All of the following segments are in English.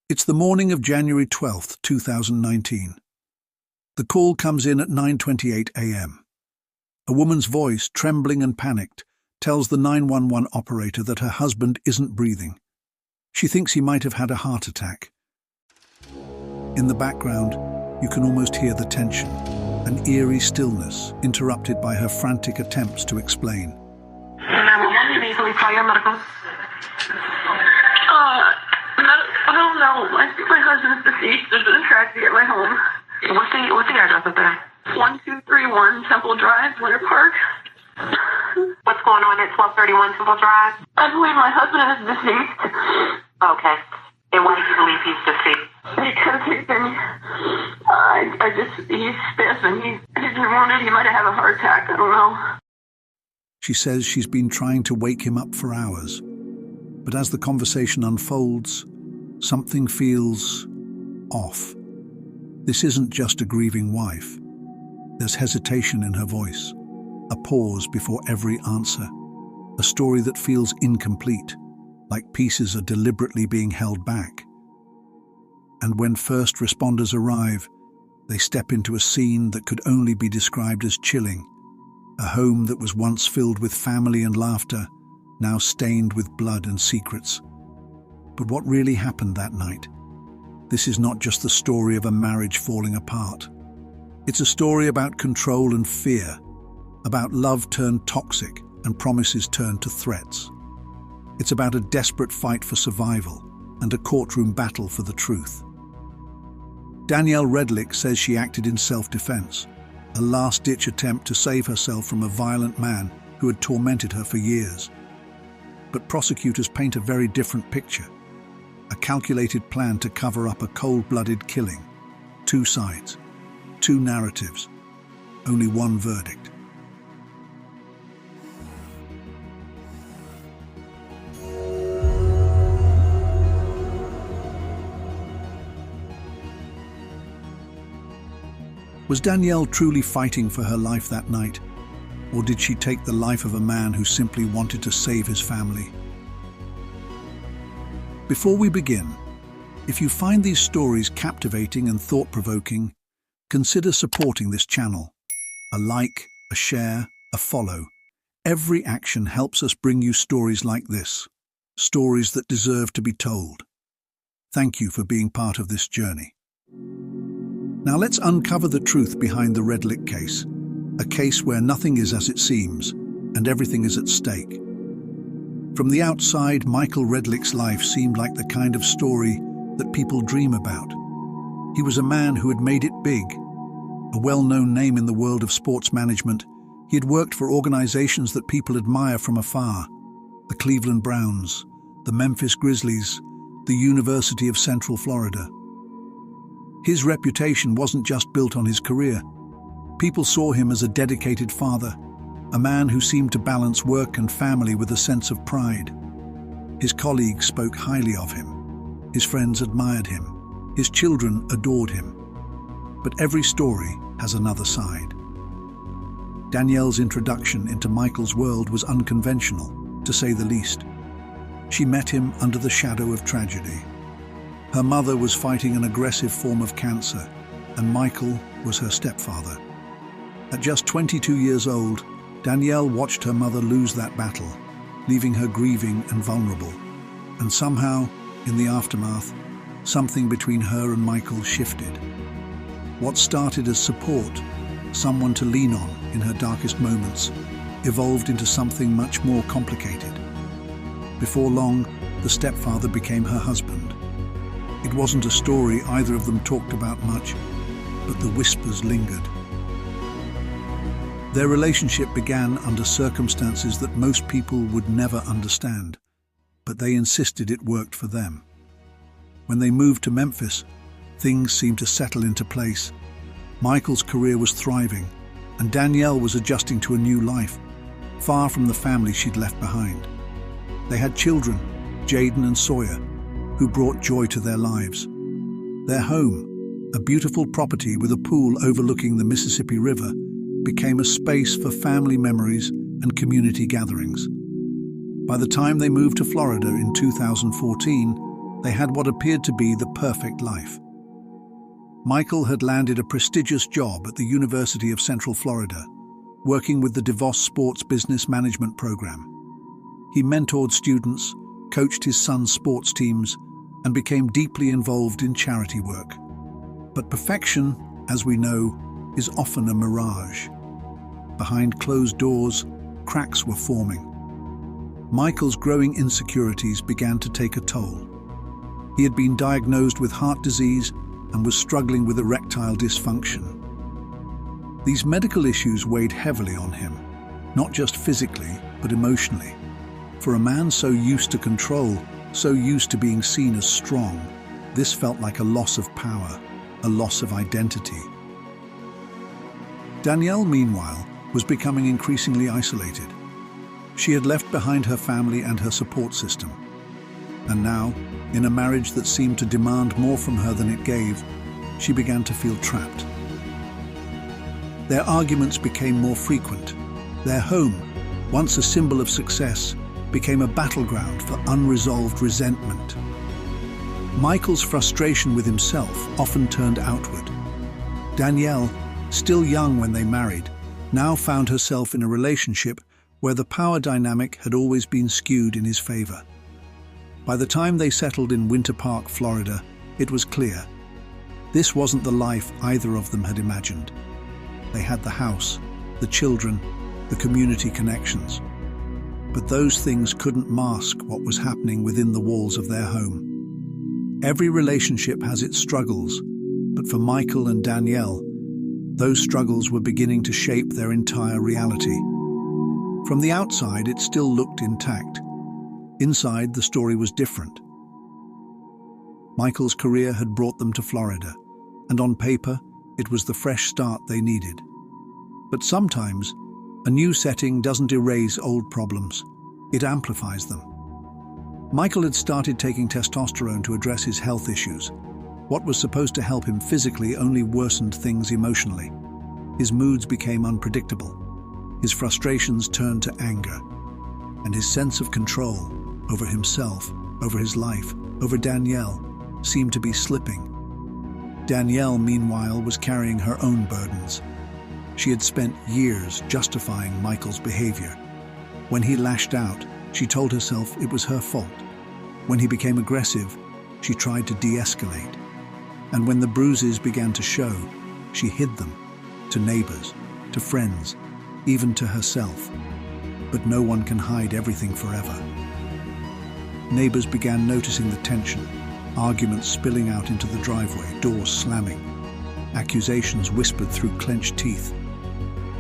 It's the morning of January 12th, 2019. The call comes in at 9:28 a.m. A woman's voice, trembling and panicked, tells the 911 operator that her husband isn't breathing. She thinks he might have had a heart attack. In the background, you can almost hear the tension, an eerie stillness interrupted by her frantic attempts to explain. 911, may I call your medical? I don't know. I think my husband's deceased. There's been a tragedy at my home. What's the address up there? 1231 Temple Drive, Winter Park. What's going on at 1231 Temple Drive? I believe my husband is deceased. Okay. And why do you believe he's deceased? Because he's spasming. He's wounded. He might have had a heart attack. I don't know. She says she's been trying to wake him up for hours. But as the conversation unfolds, something feels off. This isn't just a grieving wife. There's hesitation in her voice, a pause before every answer, a story that feels incomplete, like pieces are deliberately being held back. And when first responders arrive, they step into a scene that could only be described as chilling, a home that was once filled with family and laughter, now stained with blood and secrets. But what really happened that night? This is not just the story of a marriage falling apart. It's a story about control and fear, about love turned toxic and promises turned to threats. It's about a desperate fight for survival and a courtroom battle for the truth. Danielle Redlick says she acted in self-defense, a last-ditch attempt to save herself from a violent man who had tormented her for years. But prosecutors paint a very different picture, a calculated plan to cover up a cold-blooded killing. Two sides, two narratives, only one verdict. Was Danielle truly fighting for her life that night? Or did she take the life of a man who simply wanted to save his family? Before we begin, if you find these stories captivating and thought-provoking, consider supporting this channel. A like, a share, a follow. Every action helps us bring you stories like this, stories that deserve to be told. Thank you for being part of this journey. Now let's uncover the truth behind the Redlick case, a case where nothing is as it seems and everything is at stake. From the outside, Michael Redlick's life seemed like the kind of story that people dream about. He was a man who had made it big, a well-known name in the world of sports management. He had worked for organizations that people admire from afar: the Cleveland Browns, the Memphis Grizzlies, the University of Central Florida. His reputation wasn't just built on his career. People saw him as a dedicated father, a man who seemed to balance work and family with a sense of pride. His colleagues spoke highly of him. His friends admired him. His children adored him. But every story has another side. Danielle's introduction into Michael's world was unconventional, to say the least. She met him under the shadow of tragedy. Her mother was fighting an aggressive form of cancer, and Michael was her stepfather. At just 22 years old, Danielle watched her mother lose that battle, leaving her grieving and vulnerable. And somehow, in the aftermath, something between her and Michael shifted. What started as support, someone to lean on in her darkest moments, evolved into something much more complicated. Before long, the stepfather became her husband. It wasn't a story either of them talked about much, but the whispers lingered. Their relationship began under circumstances that most people would never understand, but they insisted it worked for them. When they moved to Memphis, things seemed to settle into place. Michael's career was thriving, and Danielle was adjusting to a new life, far from the family she'd left behind. They had children, Jaden and Sawyer, who brought joy to their lives. Their home, a beautiful property with a pool overlooking the Mississippi River, became a space for family memories and community gatherings. By the time they moved to Florida in 2014, They had what appeared to be the perfect life. Michael had landed a prestigious job at the University of Central Florida, working with the DeVos Sports Business Management Program. He mentored students, coached his son's sports teams, and became deeply involved in charity work. But perfection, as we know, is often a mirage. Behind closed doors, cracks were forming. Michael's growing insecurities began to take a toll. He had been diagnosed with heart disease and was struggling with erectile dysfunction. These medical issues weighed heavily on him, not just physically, but emotionally. For a man so used to control, so used to being seen as strong, this felt like a loss of power, a loss of identity. Danielle, meanwhile, was becoming increasingly isolated. She had left behind her family and her support system. And now, in a marriage that seemed to demand more from her than it gave, she began to feel trapped. Their arguments became more frequent. Their home, once a symbol of success, became a battleground for unresolved resentment. Michael's frustration with himself often turned outward. Danielle, still young when they married, now found herself in a relationship where the power dynamic had always been skewed in his favor. By the time they settled in Winter Park, Florida, it was clear. This wasn't the life either of them had imagined. They had the house, the children, the community connections. But those things couldn't mask what was happening within the walls of their home. Every relationship has its struggles, but for Michael and Danielle, those struggles were beginning to shape their entire reality. From the outside, it still looked intact. Inside, the story was different. Michael's career had brought them to Florida, and on paper, it was the fresh start they needed. But sometimes, a new setting doesn't erase old problems, it amplifies them. Michael had started taking testosterone to address his health issues. What was supposed to help him physically only worsened things emotionally. His moods became unpredictable. His frustrations turned to anger, and his sense of control over himself, over his life, over Danielle, seemed to be slipping. Danielle, meanwhile, was carrying her own burdens. She had spent years justifying Michael's behavior. When he lashed out, she told herself it was her fault. When he became aggressive, she tried to de-escalate. And when the bruises began to show, she hid them, to neighbors, to friends, even to herself. But no one can hide everything forever. Neighbors began noticing the tension, arguments spilling out into the driveway, doors slamming, accusations whispered through clenched teeth.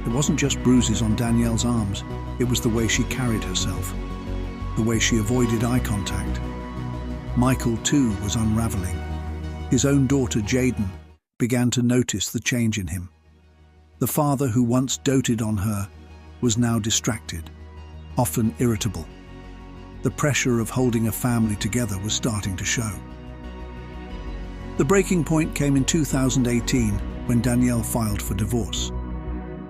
It wasn't just bruises on Danielle's arms, it was the way she carried herself, the way she avoided eye contact. Michael, too, was unraveling. His own daughter, Jaden, began to notice the change in him. The father who once doted on her was now distracted, often irritable. The pressure of holding a family together was starting to show. The breaking point came in 2018 when Danielle filed for divorce.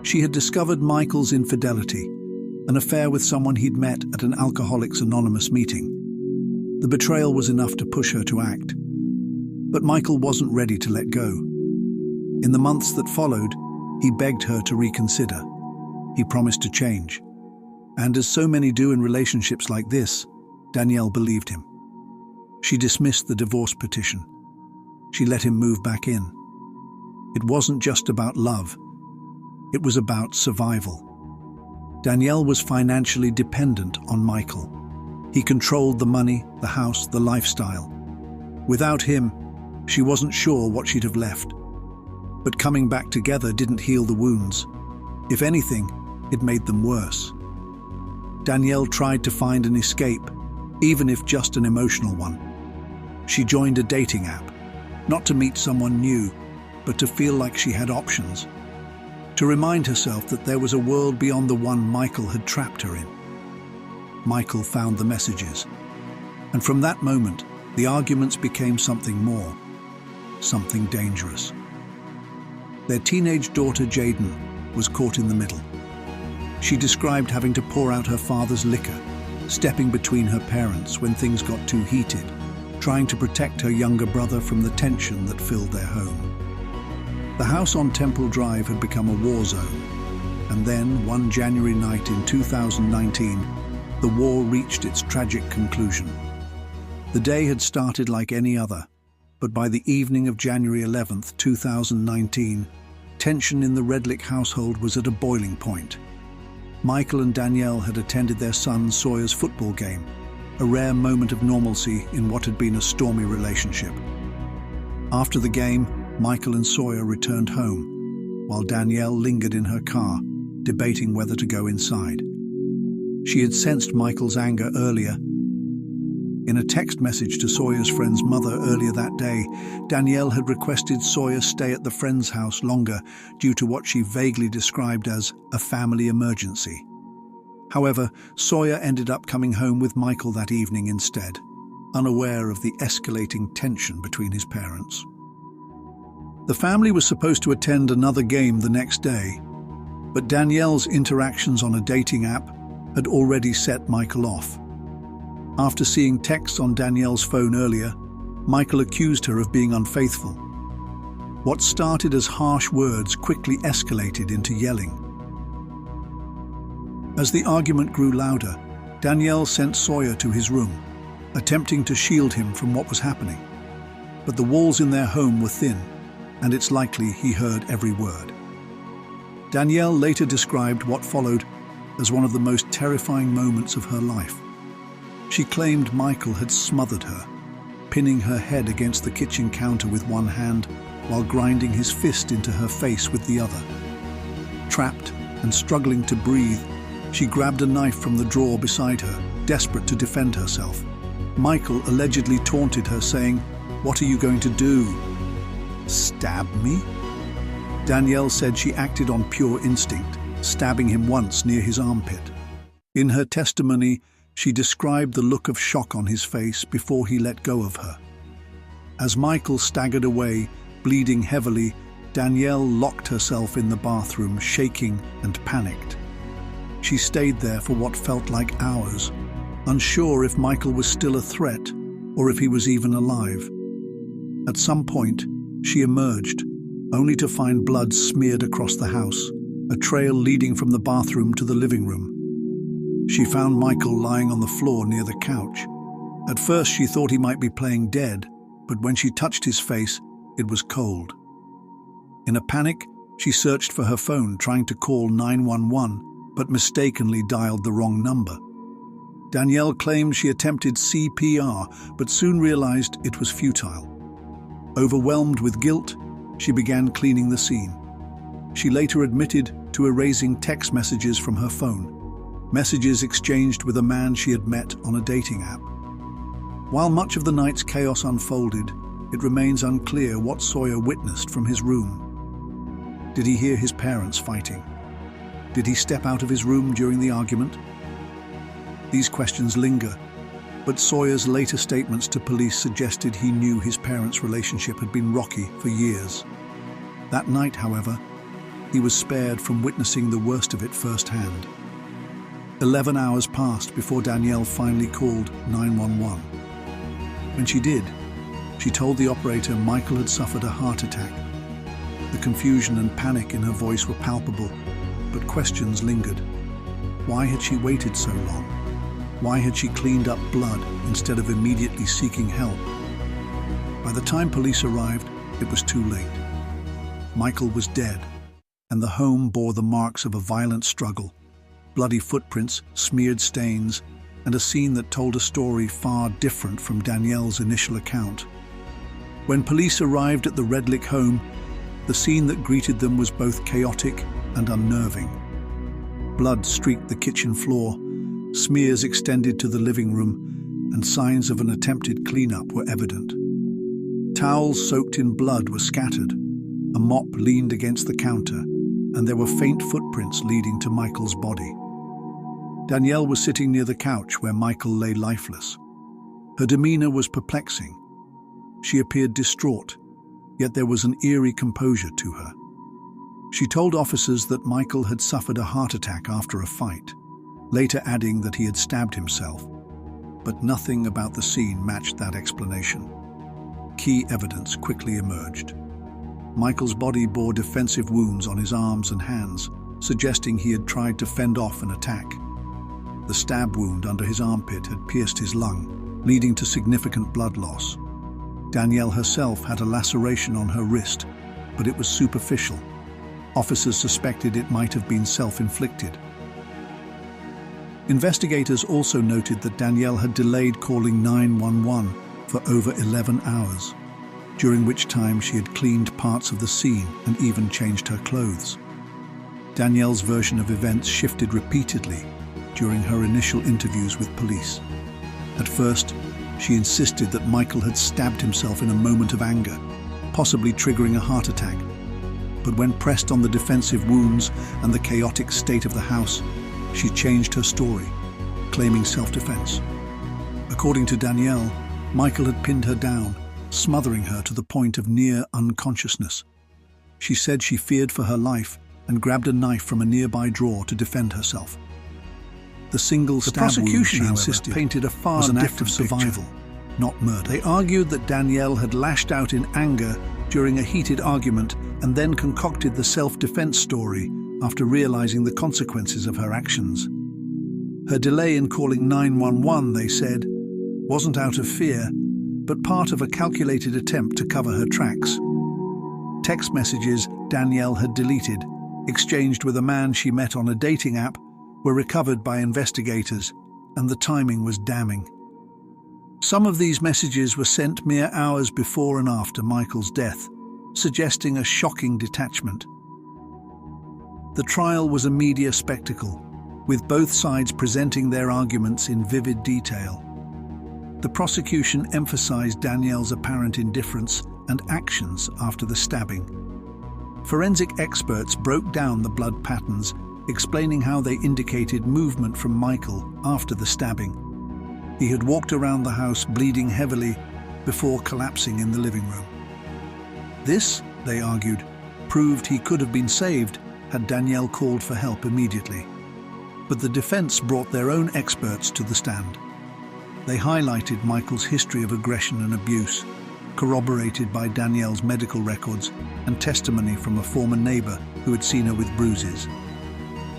She had discovered Michael's infidelity, an affair with someone he'd met at an Alcoholics Anonymous meeting. The betrayal was enough to push her to act. But Michael wasn't ready to let go. In the months that followed, he begged her to reconsider. He promised to change. And as so many do in relationships like this, Danielle believed him. She dismissed the divorce petition. She let him move back in. It wasn't just about love. It was about survival. Danielle was financially dependent on Michael. He controlled the money, the house, the lifestyle. Without him, she wasn't sure what she'd have left. But coming back together didn't heal the wounds. If anything, it made them worse. Danielle tried to find an escape, even if just an emotional one. She joined a dating app, not to meet someone new, but to feel like she had options. To remind herself that there was a world beyond the one Michael had trapped her in. Michael found the messages. And from that moment, the arguments became something more, something dangerous. Their teenage daughter, Jaden, was caught in the middle. She described having to pour out her father's liquor, stepping between her parents when things got too heated, trying to protect her younger brother from the tension that filled their home. The house on Temple Drive had become a war zone, and then, one January night in 2019, the war reached its tragic conclusion. The day had started like any other, but by the evening of January 11th, 2019, tension in the Redlick household was at a boiling point. Michael and Danielle had attended their son Sawyer's football game, a rare moment of normalcy in what had been a stormy relationship. After the game, Michael and Sawyer returned home, while Danielle lingered in her car, debating whether to go inside. She had sensed Michael's anger earlier. In a text message to Sawyer's friend's mother earlier that day, Danielle had requested Sawyer stay at the friend's house longer due to what she vaguely described as a family emergency. However, Sawyer ended up coming home with Michael that evening instead, unaware of the escalating tension between his parents. The family was supposed to attend another game the next day, but Danielle's interactions on a dating app had already set Michael off. After seeing texts on Danielle's phone earlier, Michael accused her of being unfaithful. What started as harsh words quickly escalated into yelling. As the argument grew louder, Danielle sent Sawyer to his room, attempting to shield him from what was happening. But the walls in their home were thin, and it's likely he heard every word. Danielle later described what followed as one of the most terrifying moments of her life. She claimed Michael had smothered her, pinning her head against the kitchen counter with one hand while grinding his fist into her face with the other. Trapped and struggling to breathe, she grabbed a knife from the drawer beside her, desperate to defend herself. Michael allegedly taunted her, saying, "What are you going to do? Stab me?" Danielle said she acted on pure instinct, stabbing him once near his armpit. In her testimony, she described the look of shock on his face before he let go of her. As Michael staggered away, bleeding heavily, Danielle locked herself in the bathroom, shaking and panicked. She stayed there for what felt like hours, unsure if Michael was still a threat or if he was even alive. At some point, she emerged, only to find blood smeared across the house, a trail leading from the bathroom to the living room. She found Michael lying on the floor near the couch. At first she thought he might be playing dead, but when she touched his face, it was cold. In a panic, she searched for her phone, trying to call 911, but mistakenly dialed the wrong number. Danielle claimed she attempted CPR, but soon realized it was futile. Overwhelmed with guilt, she began cleaning the scene. She later admitted to erasing text messages from her phone, messages exchanged with a man she had met on a dating app. While much of the night's chaos unfolded, it remains unclear what Sawyer witnessed from his room. Did he hear his parents fighting? Did he step out of his room during the argument? These questions linger, but Sawyer's later statements to police suggested he knew his parents' relationship had been rocky for years. That night, however, he was spared from witnessing the worst of it firsthand. 11 hours passed before Danielle finally called 911. When she did, she told the operator Michael had suffered a heart attack. The confusion and panic in her voice were palpable, but questions lingered. Why had she waited so long? Why had she cleaned up blood instead of immediately seeking help? By the time police arrived, it was too late. Michael was dead, and the home bore the marks of a violent struggle. Bloody footprints, smeared stains, and a scene that told a story far different from Danielle's initial account. When police arrived at the Redlick home, the scene that greeted them was both chaotic and unnerving. Blood streaked the kitchen floor, smears extended to the living room, and signs of an attempted cleanup were evident. Towels soaked in blood were scattered, a mop leaned against the counter, and there were faint footprints leading to Michael's body. Danielle was sitting near the couch where Michael lay lifeless. Her demeanor was perplexing. She appeared distraught, yet there was an eerie composure to her. She told officers that Michael had suffered a heart attack after a fight, later adding that he had stabbed himself. But nothing about the scene matched that explanation. Key evidence quickly emerged. Michael's body bore defensive wounds on his arms and hands, suggesting he had tried to fend off an attack. The stab wound under his armpit had pierced his lung, leading to significant blood loss. Danielle herself had a laceration on her wrist, but it was superficial. Officers suspected it might have been self-inflicted. Investigators also noted that Danielle had delayed calling 911 for over 11 hours, during which time she had cleaned parts of the scene and even changed her clothes. Danielle's version of events shifted repeatedly during her initial interviews with police. At first, she insisted that Michael had stabbed himself in a moment of anger, possibly triggering a heart attack. But when pressed on the defensive wounds and the chaotic state of the house, she changed her story, claiming self-defense. According to Danielle, Michael had pinned her down, smothering her to the point of near unconsciousness. She said she feared for her life and grabbed a knife from a nearby drawer to defend herself. The single stab wound, she insisted, painted a far different survival, not murder. They argued that Danielle had lashed out in anger during a heated argument and then concocted the self-defense story after realizing the consequences of her actions. Her delay in calling 911, they said, wasn't out of fear, but part of a calculated attempt to cover her tracks. Text messages Danielle had deleted, exchanged with a man she met on a dating app, were recovered by investigators, and the timing was damning. Some of these messages were sent mere hours before and after Michael's death, suggesting a shocking detachment. The trial was a media spectacle, with both sides presenting their arguments in vivid detail. The prosecution emphasized Danielle's apparent indifference and actions after the stabbing. Forensic experts broke down the blood patterns, explaining how they indicated movement from Michael after the stabbing. He had walked around the house bleeding heavily before collapsing in the living room. This, they argued, proved he could have been saved had Danielle called for help immediately. But the defense brought their own experts to the stand. They highlighted Michael's history of aggression and abuse, corroborated by Danielle's medical records and testimony from a former neighbor who had seen her with bruises.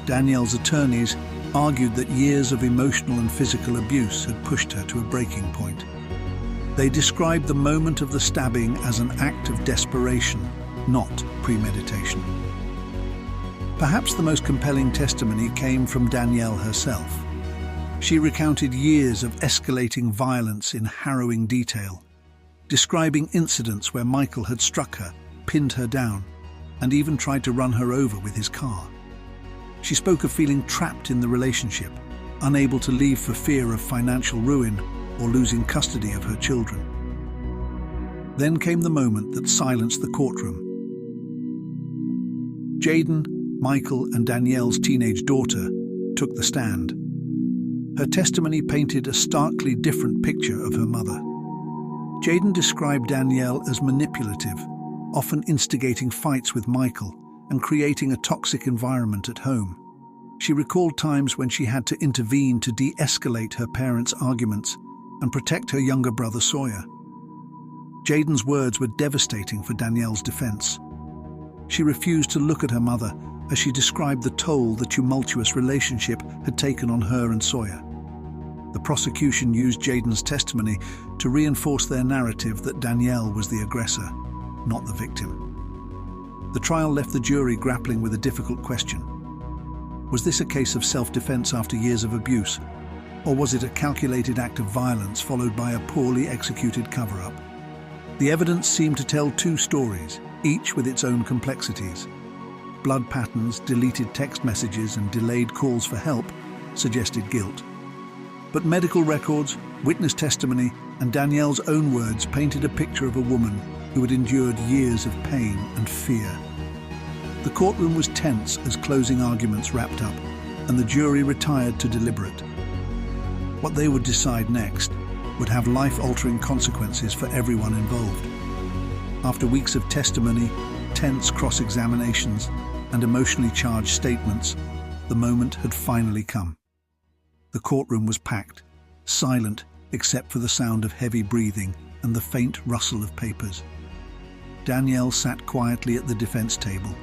Danielle's attorneys argued that years of emotional and physical abuse had pushed her to a breaking point. They described the moment of the stabbing as an act of desperation, not premeditation. Perhaps the most compelling testimony came from Danielle herself. She recounted years of escalating violence in harrowing detail, describing incidents where Michael had struck her, pinned her down, and even tried to run her over with his car. She spoke of feeling trapped in the relationship, unable to leave for fear of financial ruin or losing custody of her children. Then came the moment that silenced the courtroom. Jaden, Michael, and Danielle's teenage daughter took the stand. Her testimony painted a starkly different picture of her mother. Jaden described Danielle as manipulative, often instigating fights with Michael and creating a toxic environment at home. She recalled times when she had to intervene to de-escalate her parents' arguments and protect her younger brother Sawyer. Jaden's words were devastating for Danielle's defense. She refused to look at her mother as she described the toll the tumultuous relationship had taken on her and Sawyer. The prosecution used Jaden's testimony to reinforce their narrative that Danielle was the aggressor, not the victim. The trial left the jury grappling with a difficult question. Was this a case of self-defense after years of abuse, or was it a calculated act of violence followed by a poorly executed cover-up? The evidence seemed to tell two stories, each with its own complexities. Blood patterns, deleted text messages, and delayed calls for help suggested guilt. But medical records, witness testimony, and Danielle's own words painted a picture of a woman who had endured years of pain and fear. The courtroom was tense as closing arguments wrapped up, and the jury retired to deliberate. What they would decide next would have life-altering consequences for everyone involved. After weeks of testimony, tense cross-examinations, and emotionally charged statements, the moment had finally come. The courtroom was packed, silent except for the sound of heavy breathing and the faint rustle of papers. Danielle sat quietly at the defense table,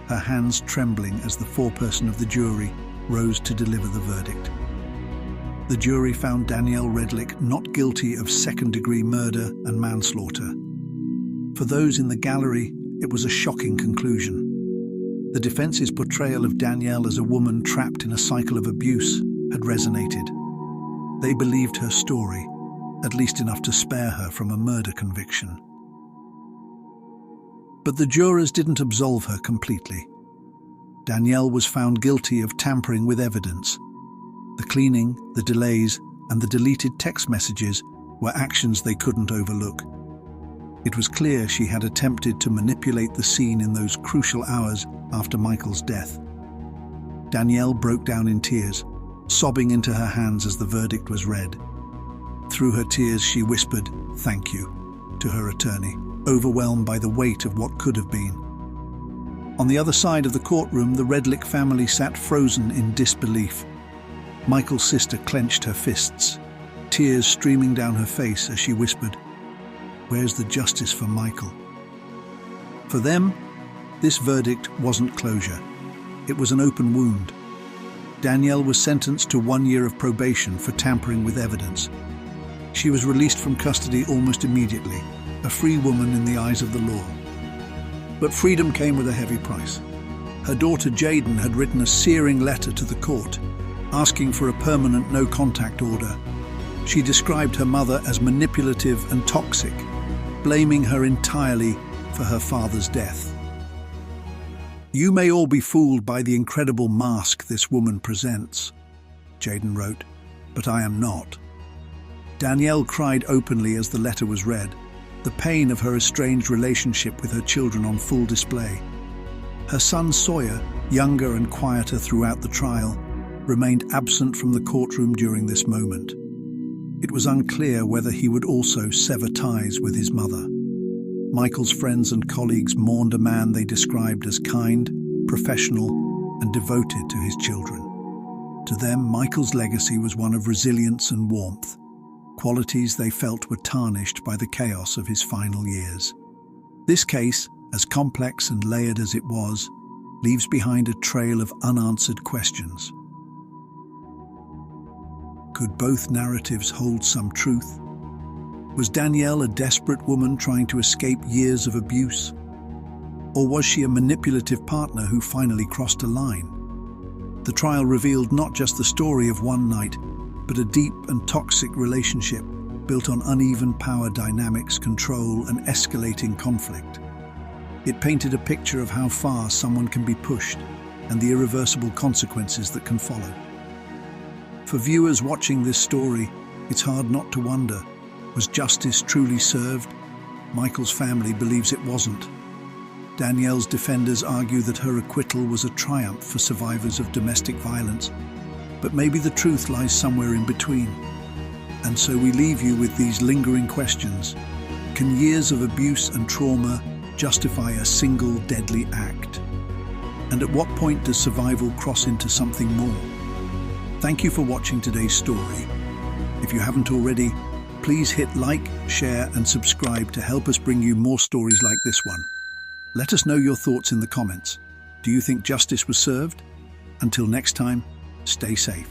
her hands trembling as the foreperson of the jury rose to deliver the verdict. The jury found Danielle Redlick not guilty of second-degree murder and manslaughter. For those in the gallery, it was a shocking conclusion. The defense's portrayal of Danielle as a woman trapped in a cycle of abuse had resonated. They believed her story, at least enough to spare her from a murder conviction. But the jurors didn't absolve her completely. Danielle was found guilty of tampering with evidence. The cleaning, the delays, and the deleted text messages were actions they couldn't overlook. It was clear she had attempted to manipulate the scene in those crucial hours after Michael's death. Danielle broke down in tears, sobbing into her hands as the verdict was read. Through her tears, she whispered, "Thank you," to her attorney, overwhelmed by the weight of what could have been. On the other side of the courtroom, the Redlick family sat frozen in disbelief. Michael's sister clenched her fists, tears streaming down her face as she whispered, "Where's the justice for Michael?" For them, this verdict wasn't closure. It was an open wound. Danielle was sentenced to 1 year of probation for tampering with evidence. She was released from custody almost immediately, a free woman in the eyes of the law. But freedom came with a heavy price. Her daughter Jaden had written a searing letter to the court, asking for a permanent no-contact order. She described her mother as manipulative and toxic, blaming her entirely for her father's death. "You may all be fooled by the incredible mask this woman presents," Jaden wrote, "but I am not." Danielle cried openly as the letter was read, the pain of her estranged relationship with her children on full display. Her son Sawyer, younger and quieter throughout the trial, remained absent from the courtroom during this moment. It was unclear whether he would also sever ties with his mother. Michael's friends and colleagues mourned a man they described as kind, professional, and devoted to his children. To them, Michael's legacy was one of resilience and warmth, qualities they felt were tarnished by the chaos of his final years. This case, as complex and layered as it was, leaves behind a trail of unanswered questions. Could both narratives hold some truth? Was Danielle a desperate woman trying to escape years of abuse? Or was she a manipulative partner who finally crossed a line? The trial revealed not just the story of one night, but a deep and toxic relationship built on uneven power dynamics, control, and escalating conflict. It painted a picture of how far someone can be pushed and the irreversible consequences that can follow. For viewers watching this story, it's hard not to wonder, was justice truly served? Michael's family believes it wasn't. Danielle's defenders argue that her acquittal was a triumph for survivors of domestic violence, but maybe the truth lies somewhere in between. And so we leave you with these lingering questions. Can years of abuse and trauma justify a single deadly act? And at what point does survival cross into something more? Thank you for watching today's story. If you haven't already, please hit like, share, and subscribe to help us bring you more stories like this one. Let us know your thoughts in the comments. Do you think justice was served? Until next time, stay safe.